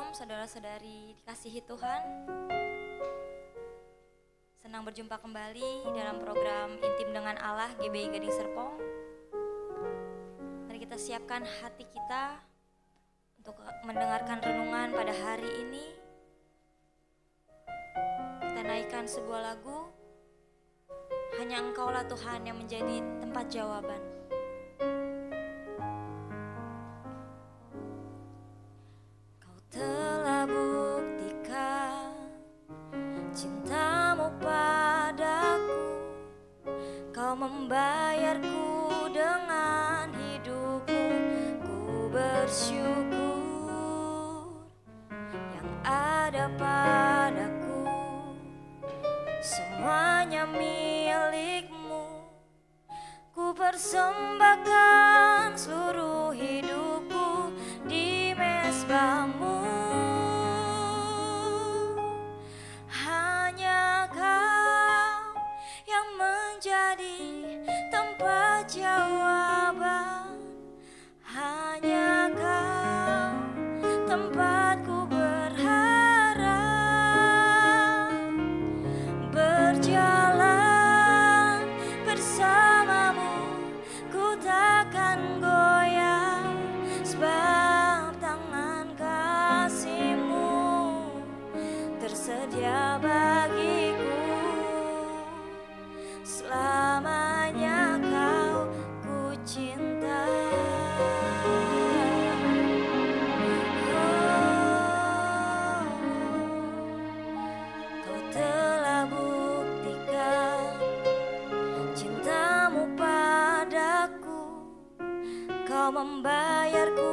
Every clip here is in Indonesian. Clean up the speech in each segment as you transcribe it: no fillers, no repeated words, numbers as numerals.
Shalom saudara-saudari dikasihi Tuhan. Senang berjumpa kembali dalam program Intim dengan Allah GBI Gading Serpong. Mari kita siapkan hati kita untuk mendengarkan renungan pada hari ini. Kita naikkan sebuah lagu, Hanya Engkaulah Tuhan yang menjadi tempat jawaban. Kau telah buktikan cintamu padaku, kau membayarku dengan hidupmu. Ku bersyukur yang ada padaku, semuanya milikmu. Ku persembahkan seluruh hidupku di mezbahmu. Hanya kau yang menjadi tempat jawaban. Hanya kau tempatku berharap. Berjalan bersamamu, ku takkan goyah, sebab tangan kasih-Mu tersedia bagiku. Selamanya kau ku cinta. Kau telah buktikan cintamu padaku, kau membayarku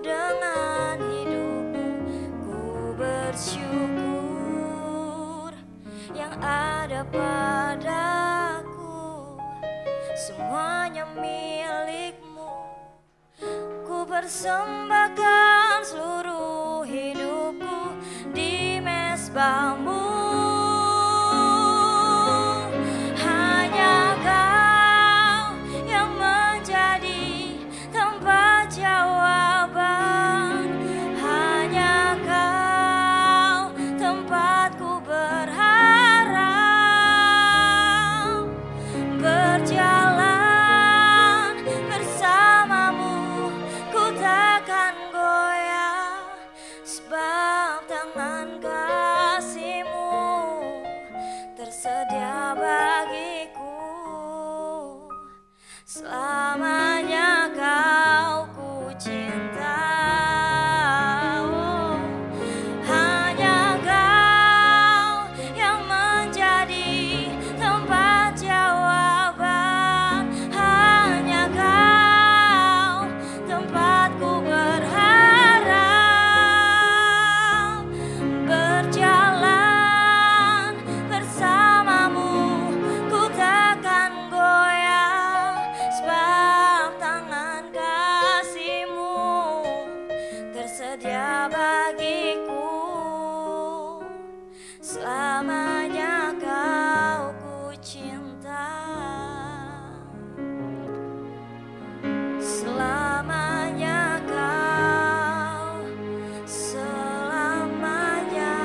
dengan hidupmu. Ku bersyukur yang ada padaku, semuanya milikmu. Ku persembahkan seluruh hidupku di mezbahmu. Hanya kau yang menjadi tempat jawaban. Hanya kau tempatku berharap. Berjalan bersamamu, ku takkan goyah, sebab tangan kasih-Mu tersedia bagiku. Selamanya kau ku cinta. Oh, hanya kau yang menjadi tempat jawaban. Hanya kau tempatku berharap. Berjalan bersamamu, ku takkan goyah, sebab tangan kasih-Mu tersedia bagiku. Selamanya kau ku cinta. Selamanya kau, selamanya,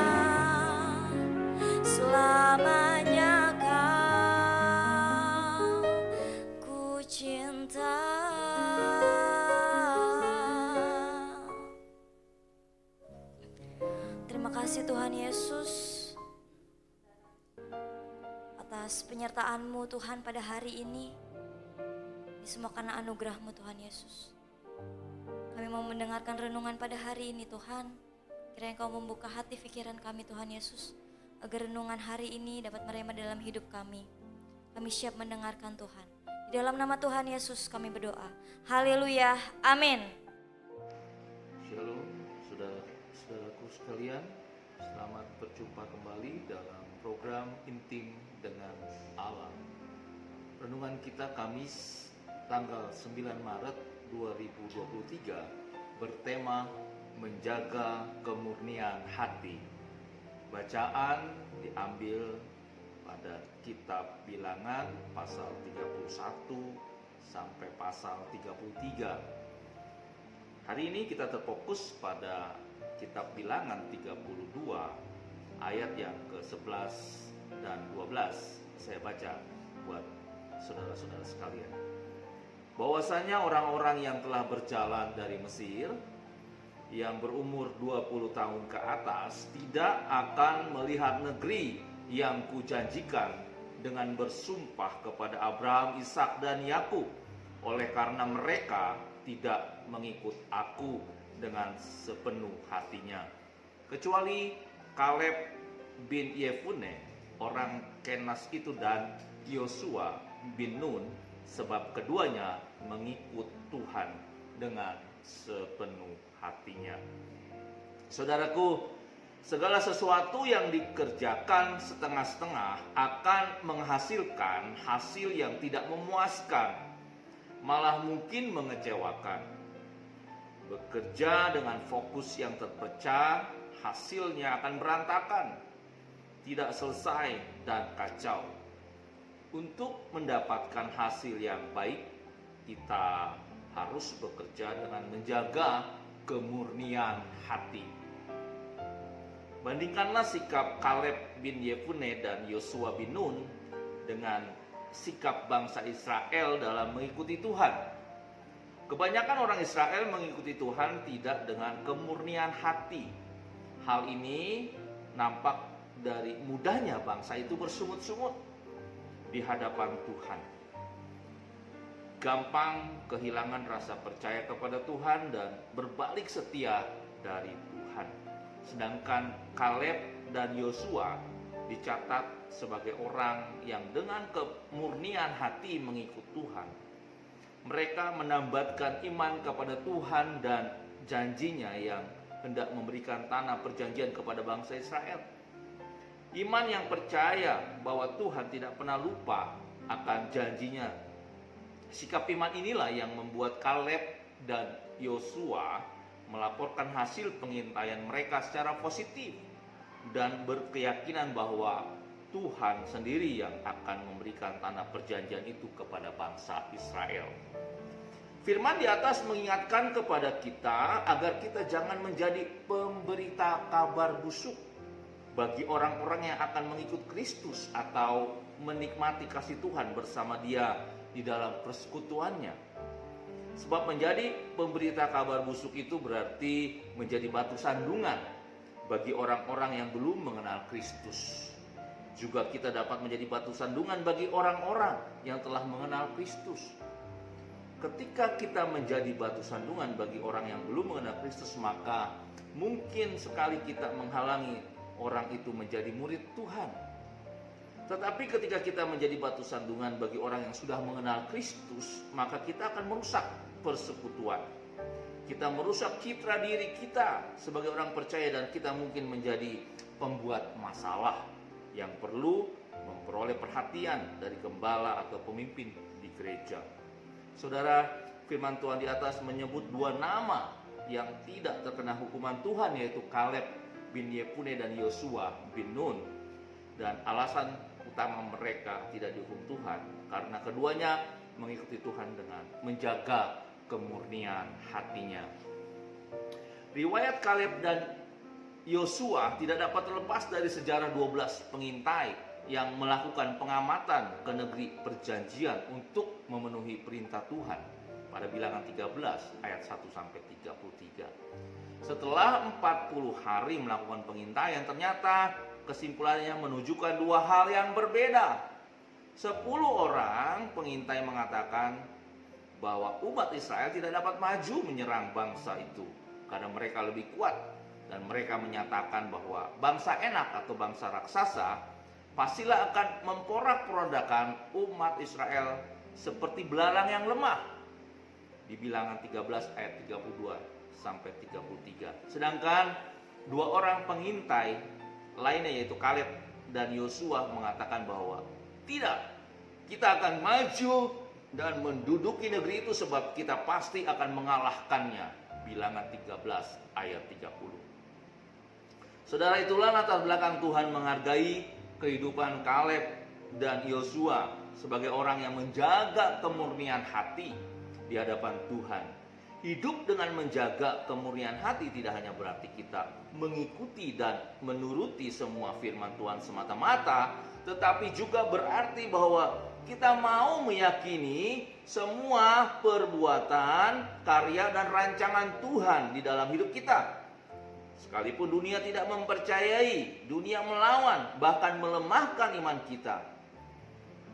selamanya kau ku cinta. Terima kasih Tuhan Yesus atas penyertaan-Mu Tuhan pada hari ini. Ini semua karena anugerah-Mu Tuhan Yesus. Kami mau mendengarkan renungan pada hari ini Tuhan. Kiranya Engkau membuka hati pikiran kami Tuhan Yesus, agar renungan hari ini dapat merema dalam hidup kami. Kami siap mendengarkan Tuhan. Di dalam nama Tuhan Yesus kami berdoa. Haleluya. Amin. Shalom, saudara-saudaraku sekalian. Selamat berjumpa kembali dalam program Intim dengan Allah. Renungan kita Kamis tanggal 9 Maret 2023 bertema menjaga kemurnian hati. Bacaan diambil pada kitab Bilangan pasal 31 sampai pasal 33. Hari ini kita terfokus pada kitab Bilangan 32 ayat yang ke-11 dan 12. Saya baca buat saudara-saudara sekalian. Bahwasanya orang-orang yang telah berjalan dari Mesir yang berumur 20 tahun ke atas tidak akan melihat negeri yang kujanjikan dengan bersumpah kepada Abraham, Ishak dan Yakub, oleh karena mereka tidak mengikut aku dengan sepenuh hatinya, kecuali Kaleb bin Yefune orang Kenas itu dan Yosua bin Nun, sebab keduanya mengikut Tuhan dengan sepenuh hatinya. Saudaraku, segala sesuatu yang dikerjakan setengah-setengah akan menghasilkan hasil yang tidak memuaskan, malah mungkin mengecewakan. Bekerja dengan fokus yang terpecah, hasilnya akan berantakan, tidak selesai dan kacau. Untuk mendapatkan hasil yang baik, kita harus bekerja dengan menjaga kemurnian hati. Bandingkanlah sikap Kaleb bin Yefune dan Yosua bin Nun dengan sikap bangsa Israel dalam mengikuti Tuhan. Kebanyakan orang Israel mengikuti Tuhan tidak dengan kemurnian hati. Hal ini nampak dari mudahnya bangsa itu bersungut-sungut di hadapan Tuhan. Gampang kehilangan rasa percaya kepada Tuhan dan berbalik setia dari Tuhan. Sedangkan Kaleb dan Yosua dicatat sebagai orang yang dengan kemurnian hati mengikut Tuhan. Mereka menambatkan iman kepada Tuhan dan janjinya yang hendak memberikan tanah perjanjian kepada bangsa Israel. Iman yang percaya bahwa Tuhan tidak pernah lupa akan janjinya. Sikap iman inilah yang membuat Kaleb dan Yosua melaporkan hasil pengintaian mereka secara positif dan berkeyakinan bahwa Tuhan sendiri yang akan memberikan tanah perjanjian itu kepada bangsa Israel. Firman di atas mengingatkan kepada kita agar kita jangan menjadi pemberita kabar busuk bagi orang-orang yang akan mengikut Kristus atau menikmati kasih Tuhan bersama Dia di dalam persekutuannya. Sebab menjadi pemberita kabar busuk itu berarti menjadi batu sandungan bagi orang-orang yang belum mengenal Kristus. Juga kita dapat menjadi batu sandungan bagi orang-orang yang telah mengenal Kristus. Ketika kita menjadi batu sandungan bagi orang yang belum mengenal Kristus, maka mungkin sekali kita menghalangi orang itu menjadi murid Tuhan. Tetapi ketika kita menjadi batu sandungan bagi orang yang sudah mengenal Kristus, maka kita akan merusak persekutuan. Kita merusak citra diri kita sebagai orang percaya dan kita mungkin menjadi pembuat masalah yang perlu memperoleh perhatian dari gembala atau pemimpin di gereja. Saudara, firman Tuhan di atas menyebut dua nama yang tidak terkena hukuman Tuhan, yaitu Kaleb bin Yefune dan Yosua bin Nun. Dan alasan utama mereka tidak dihukum Tuhan karena keduanya mengikuti Tuhan dengan menjaga kemurnian hatinya. Riwayat Kaleb dan Yosua tidak dapat terlepas dari sejarah 12 pengintai yang melakukan pengamatan ke negeri perjanjian untuk memenuhi perintah Tuhan pada Bilangan 13 ayat 1 sampai 33. Setelah 40 hari melakukan pengintaian, ternyata kesimpulannya menunjukkan dua hal yang berbeda. 10 orang pengintai mengatakan bahwa umat Israel tidak dapat maju menyerang bangsa itu karena mereka lebih kuat, dan mereka menyatakan bahwa bangsa Enak atau bangsa raksasa pastilah akan memporak-porandakan umat Israel seperti belalang yang lemah di Bilangan 13 ayat 32 sampai 33. Sedangkan dua orang pengintai lainnya yaitu Kaleb dan Yosua mengatakan bahwa tidak, kita akan maju dan menduduki negeri itu sebab kita pasti akan mengalahkannya. Bilangan 13 ayat 30. Saudara, itulah latar belakang Tuhan menghargai kehidupan Kaleb dan Yosua sebagai orang yang menjaga kemurnian hati di hadapan Tuhan. Hidup dengan menjaga kemurnian hati tidak hanya berarti kita mengikuti dan menuruti semua firman Tuhan semata-mata, tetapi juga berarti bahwa kita mau meyakini semua perbuatan, karya, dan rancangan Tuhan di dalam hidup kita. Sekalipun dunia tidak mempercayai, dunia melawan, bahkan melemahkan iman kita,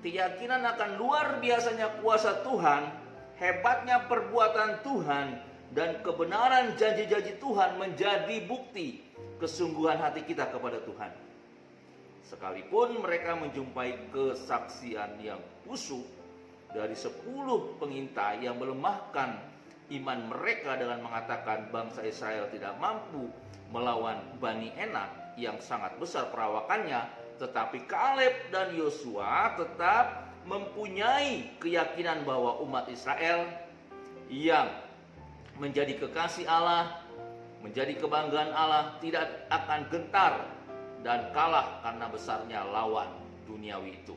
keyakinan akan luar biasanya kuasa Tuhan, hebatnya perbuatan Tuhan, dan kebenaran janji-janji Tuhan menjadi bukti kesungguhan hati kita kepada Tuhan. Sekalipun mereka menjumpai kesaksian yang busuk dari 10 pengintai yang melemahkan iman mereka dengan mengatakan bangsa Israel tidak mampu melawan Bani Enak yang sangat besar perawakannya, tetapi Kaleb dan Yosua tetap mempunyai keyakinan bahwa umat Israel yang menjadi kekasih Allah, menjadi kebanggaan Allah, tidak akan gentar dan kalah karena besarnya lawan duniawi itu.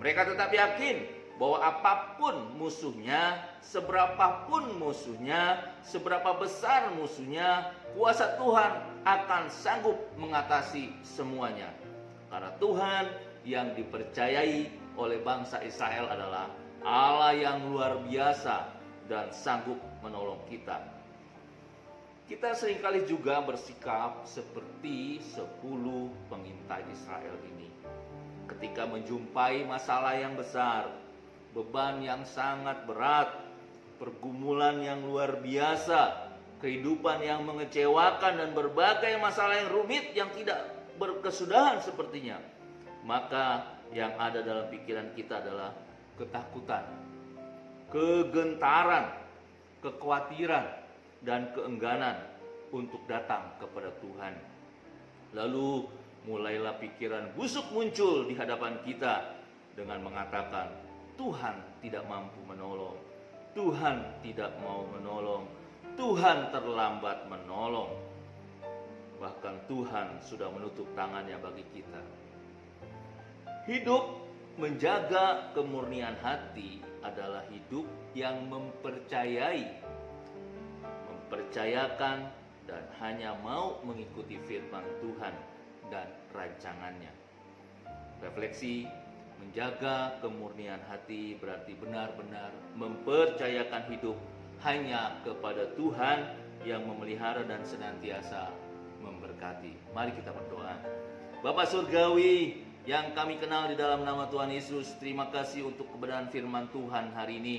Mereka tetap yakin bahwa apapun musuhnya, seberapapun musuhnya, seberapa besar musuhnya, kuasa Tuhan akan sanggup mengatasi semuanya. Karena Tuhan yang dipercayai oleh bangsa Israel adalah Allah yang luar biasa dan sanggup menolong kita. Kita seringkali juga bersikap seperti 10 pengintai Israel ini. Ketika menjumpai masalah yang besar, beban yang sangat berat, pergumulan yang luar biasa, kehidupan yang mengecewakan, dan berbagai masalah yang rumit yang tidak berkesudahan sepertinya, maka yang ada dalam pikiran kita adalah ketakutan, kegentaran, kekhawatiran, dan keengganan untuk datang kepada Tuhan. Lalu mulailah pikiran busuk muncul di hadapan kita dengan mengatakan, Tuhan tidak mampu menolong, Tuhan tidak mau menolong, Tuhan terlambat menolong. Bahkan Tuhan sudah menutup tangannya bagi kita. Hidup menjaga kemurnian hati adalah hidup yang mempercayakan dan hanya mau mengikuti firman Tuhan dan rancangannya. Refleksi, menjaga kemurnian hati berarti benar-benar mempercayakan hidup hanya kepada Tuhan yang memelihara dan senantiasa memberkati. Mari kita berdoa. Bapa Surgawi yang kami kenal di dalam nama Tuhan Yesus, terima kasih untuk kebenaran firman Tuhan hari ini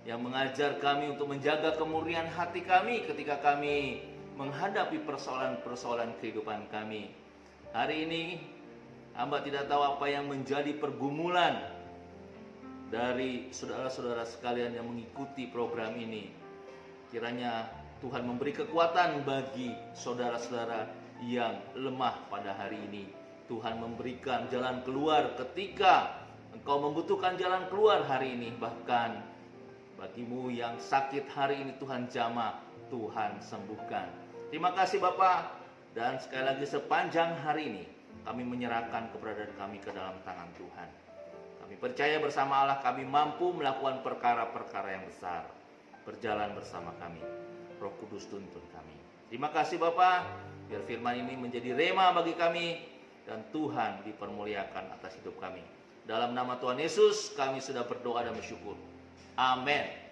yang mengajar kami untuk menjaga kemurnian hati kami ketika kami menghadapi persoalan-persoalan kehidupan kami. Hari ini hamba tidak tahu apa yang menjadi pergumulan dari saudara-saudara sekalian yang mengikuti program ini. Kiranya Tuhan memberi kekuatan bagi saudara-saudara yang lemah pada hari ini. Tuhan memberikan jalan keluar ketika engkau membutuhkan jalan keluar hari ini. Bahkan bagimu yang sakit hari ini Tuhan jamah, Tuhan sembuhkan. Terima kasih Bapa. Dan sekali lagi sepanjang hari ini kami menyerahkan keberadaan kami ke dalam tangan Tuhan. Kami percaya bersama Allah kami mampu melakukan perkara-perkara yang besar. Berjalan bersama kami. Roh Kudus tuntun kami. Terima kasih Bapa. Biar firman ini menjadi rema bagi kami dan Tuhan dipermuliakan atas hidup kami. Dalam nama Tuhan Yesus kami sudah berdoa dan bersyukur. Amin.